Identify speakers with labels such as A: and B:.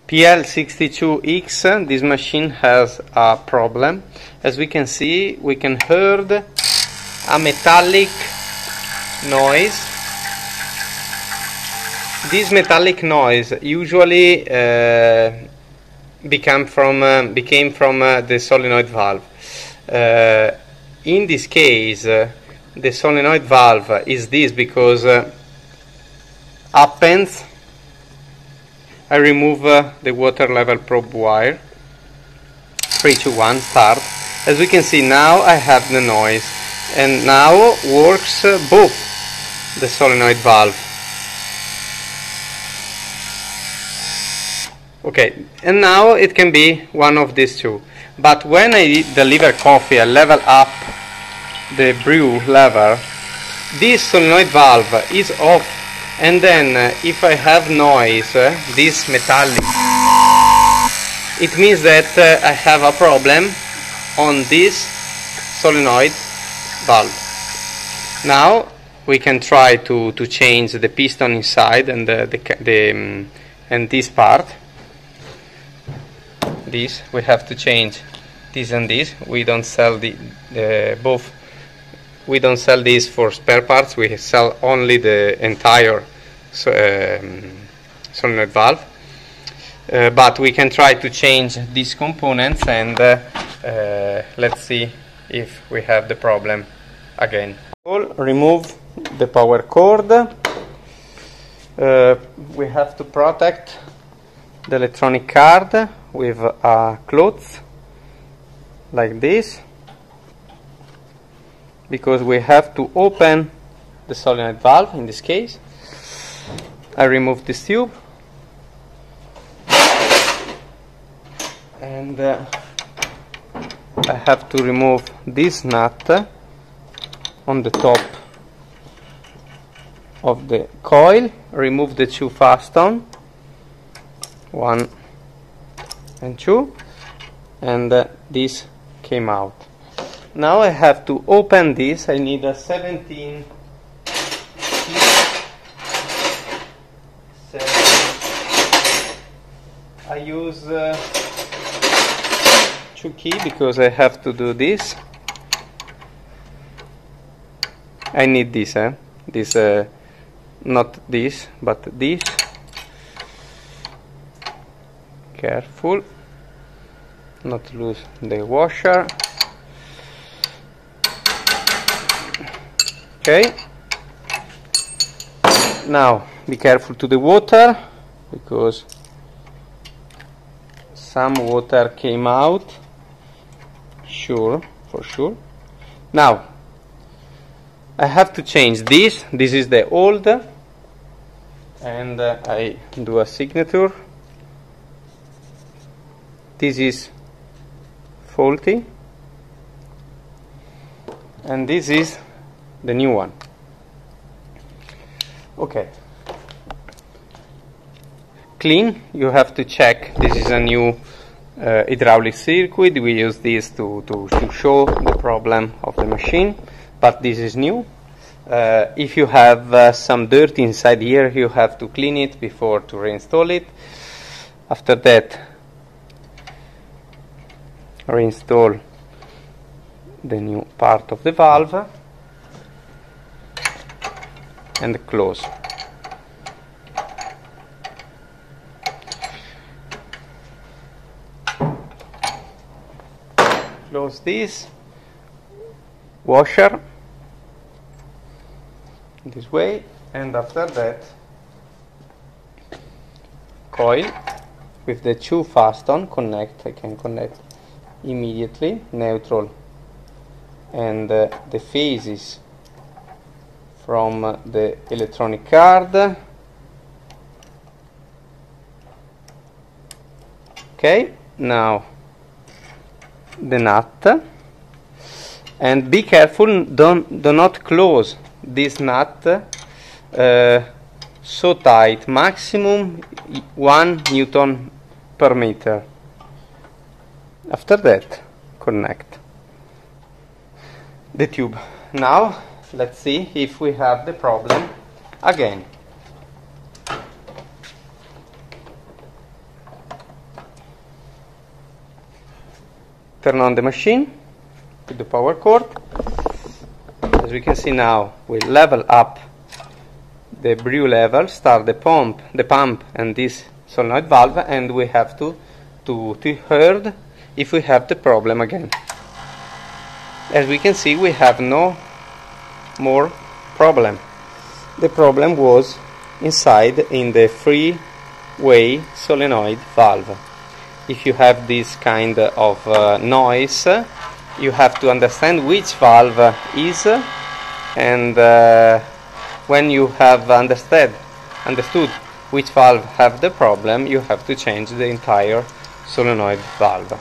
A: pl62x, this machine has a problem. As we can see, we can hear a metallic noise. This metallic noise usually became from the solenoid valve. In this case, the solenoid valve is this because happens. I remove the water level probe wire. 3, 2, 1, start. As we can see now, I have the noise, and now works both the solenoid valve. Okay, and now it can be one of these two. But when I deliver coffee, I level up the brew level, this solenoid valve is off, and then if I have noise, this metallic, it means that I have a problem on this solenoid valve. Now we can try to change the piston inside and and this part. This we have to change this and this. We don't sell both. We don't sell these for spare parts. We sell only the entire solenoid valve. But we can try to change these components, and let's see if we have the problem again. Remove the power cord. We have to protect the electronic card with a cloth like this, because we have to open the solenoid valve. In this case, I remove this tube, and I have to remove this nut on the top of the coil. Remove the two fastons, 1 and 2, and this came out. Now I have to open this. I need a 17 I use 2 keys because I have to do this. I need this, not this, but this. Careful not to lose the washer. Okay, now be careful to the water, because some water came out, for sure. Now I have to change this. This is the old, and I do a signature. This is faulty, and this is the new one. Okay, clean. You have to check. This is a new hydraulic circuit. We use this to show the problem of the machine, but this is new. If you have some dirt inside here, you have to clean it before to reinstall it. After that, reinstall the new part of the valve and close. Close this washer this way, and after that coil with the 2 fastons connect. I can connect immediately, neutral, and the phases from the electronic card. Okay, now the nut, and be careful, do not close this nut so tight, maximum 1 Newton per meter. After that, connect the tube. Now let's see if we have the problem again. turn on the machine, put the power cord. As we can see now, we level up the brew level, start the pump and this solenoid valve, and we have to hear if we have the problem again. As we can see, we have no more problem. The problem was inside in the freeway solenoid valve. If you have this kind of noise, you have to understand which valve is, and when you have understood which valve have the problem, you have to change the entire solenoid valve.